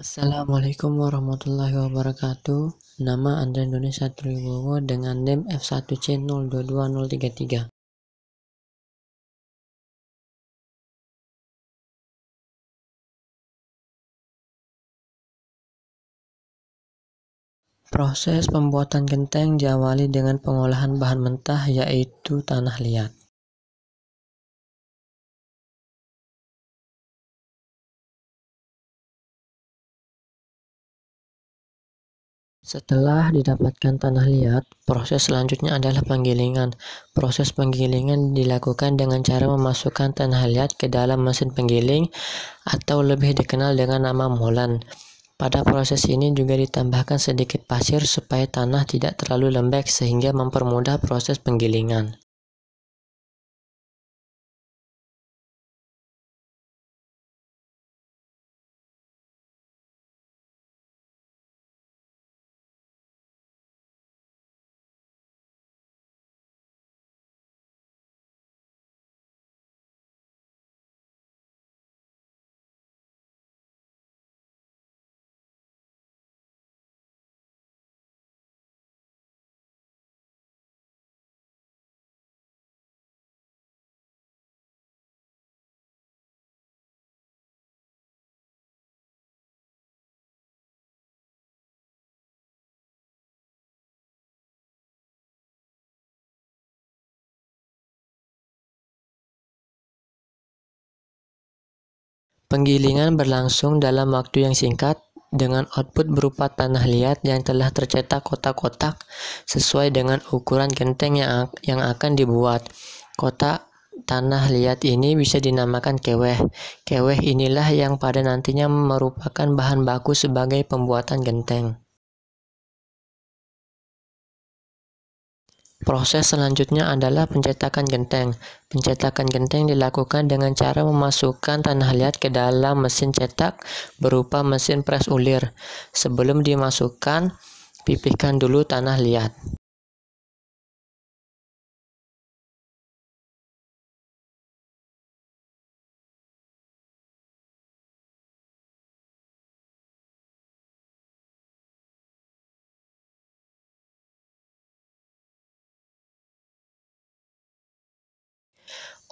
Assalamualaikum warahmatullahi wabarakatuh. Nama Andre Doni Satriwibowo dengan NIM F1C022033. Proses pembuatan genteng diawali dengan pengolahan bahan mentah, yaitu tanah liat. Setelah didapatkan tanah liat, proses selanjutnya adalah penggilingan. Proses penggilingan dilakukan dengan cara memasukkan tanah liat ke dalam mesin penggiling atau lebih dikenal dengan nama molen. Pada proses ini juga ditambahkan sedikit pasir supaya tanah tidak terlalu lembek sehingga mempermudah proses penggilingan. Penggilingan berlangsung dalam waktu yang singkat dengan output berupa tanah liat yang telah tercetak kotak-kotak sesuai dengan ukuran genteng yang akan dibuat. Kotak tanah liat ini bisa dinamakan keweh. Keweh inilah yang pada nantinya merupakan bahan baku sebagai pembuatan genteng. Proses selanjutnya adalah pencetakan genteng. Pencetakan genteng dilakukan dengan cara memasukkan tanah liat ke dalam mesin cetak berupa mesin pres ulir. Sebelum dimasukkan, pipihkan dulu tanah liat.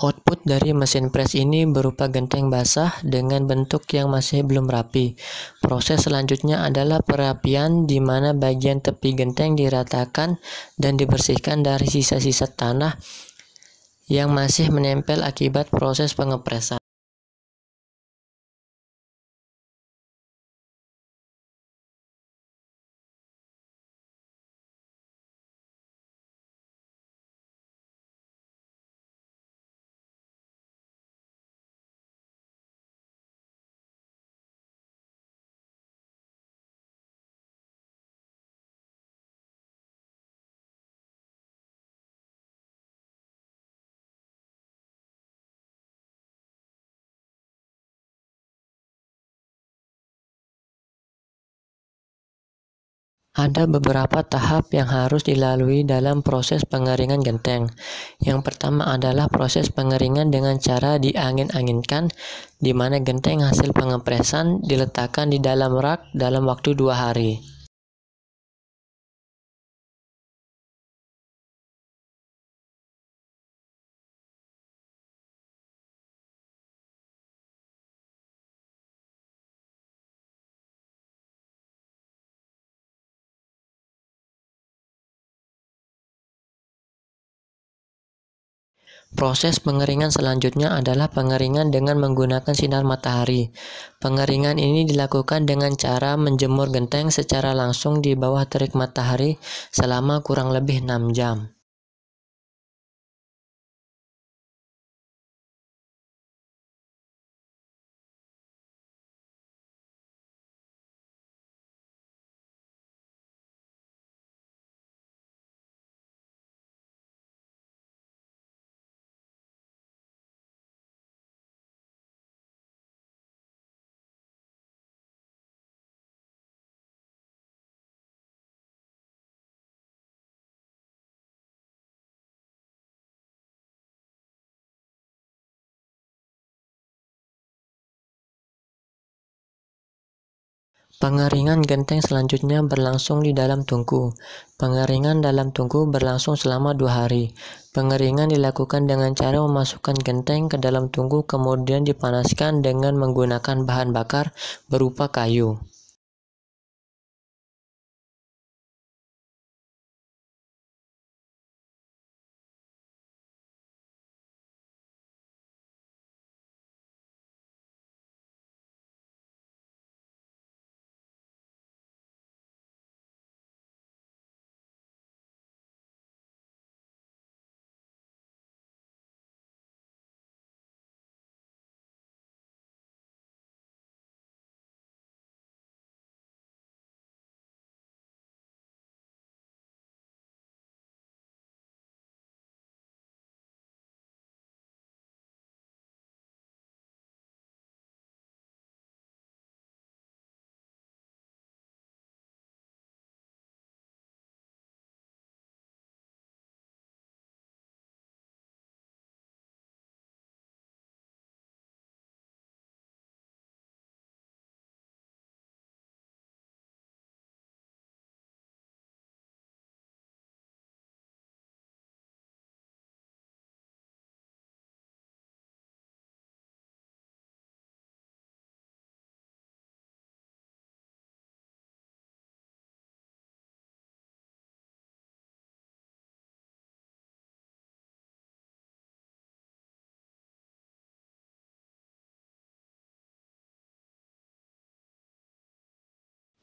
Output dari mesin pres ini berupa genteng basah dengan bentuk yang masih belum rapi. Proses selanjutnya adalah perapian di mana bagian tepi genteng diratakan dan dibersihkan dari sisa-sisa tanah yang masih menempel akibat proses pengepresan. Ada beberapa tahap yang harus dilalui dalam proses pengeringan genteng. Yang pertama adalah proses pengeringan dengan cara diangin-anginkan, di mana genteng hasil pengepresan diletakkan di dalam rak dalam waktu 2 hari. Proses pengeringan selanjutnya adalah pengeringan dengan menggunakan sinar matahari. Pengeringan ini dilakukan dengan cara menjemur genteng secara langsung di bawah terik matahari selama kurang lebih 6 jam. Pengeringan genteng selanjutnya berlangsung di dalam tungku. Pengeringan dalam tungku berlangsung selama 2 hari. Pengeringan dilakukan dengan cara memasukkan genteng ke dalam tungku kemudian dipanaskan dengan menggunakan bahan bakar berupa kayu.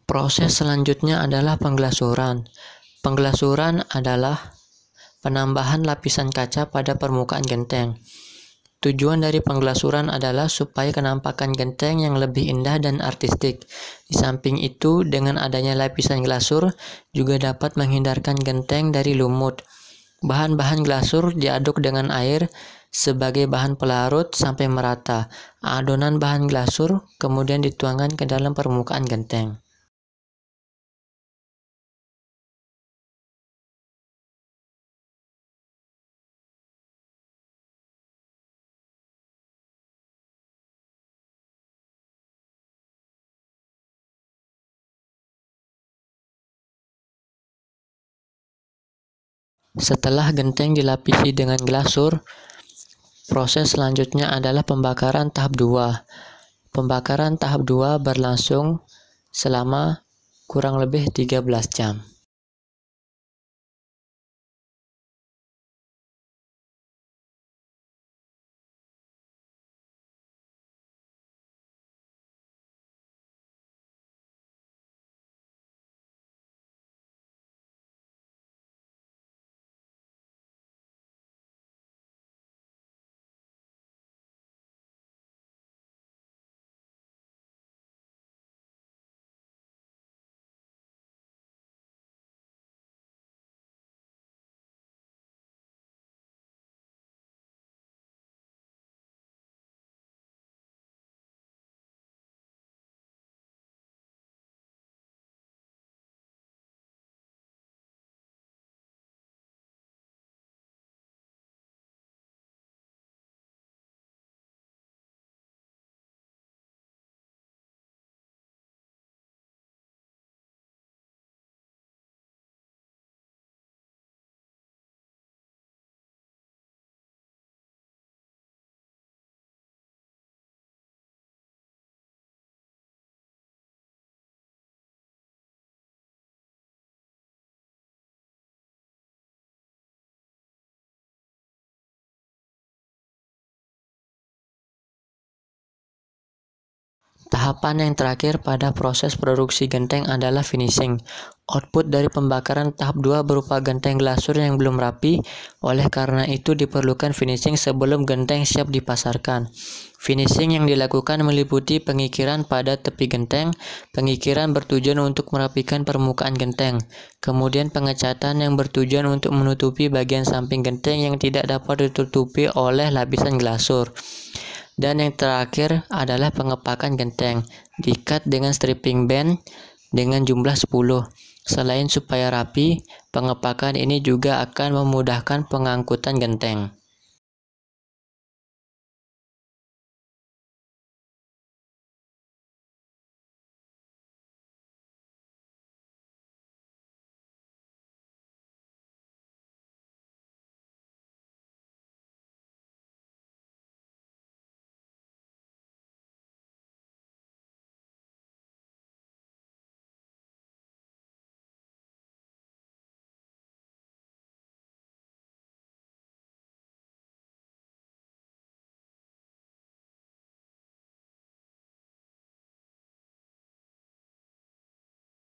Proses selanjutnya adalah pengglasuran. Pengglasuran adalah penambahan lapisan kaca pada permukaan genteng. Tujuan dari pengglasuran adalah supaya kenampakan genteng yang lebih indah dan artistik. Di samping itu, dengan adanya lapisan glasur juga dapat menghindarkan genteng dari lumut. Bahan-bahan glasur diaduk dengan air sebagai bahan pelarut sampai merata. Adonan bahan glasur kemudian dituangkan ke dalam permukaan genteng. Setelah genteng dilapisi dengan glasur, proses selanjutnya adalah pembakaran tahap 2. Pembakaran tahap 2 berlangsung selama kurang lebih 13 jam. Tahapan yang terakhir pada proses produksi genteng adalah finishing. Output dari pembakaran tahap 2 berupa genteng glasur yang belum rapi, oleh karena itu diperlukan finishing sebelum genteng siap dipasarkan. Finishing yang dilakukan meliputi pengikiran pada tepi genteng. Pengikiran bertujuan untuk merapikan permukaan genteng. Kemudian pengecatan yang bertujuan untuk menutupi bagian samping genteng yang tidak dapat ditutupi oleh lapisan glasur. Dan yang terakhir adalah pengepakan genteng, diikat dengan stripping band dengan jumlah 10. Selain supaya rapi, pengepakan ini juga akan memudahkan pengangkutan genteng.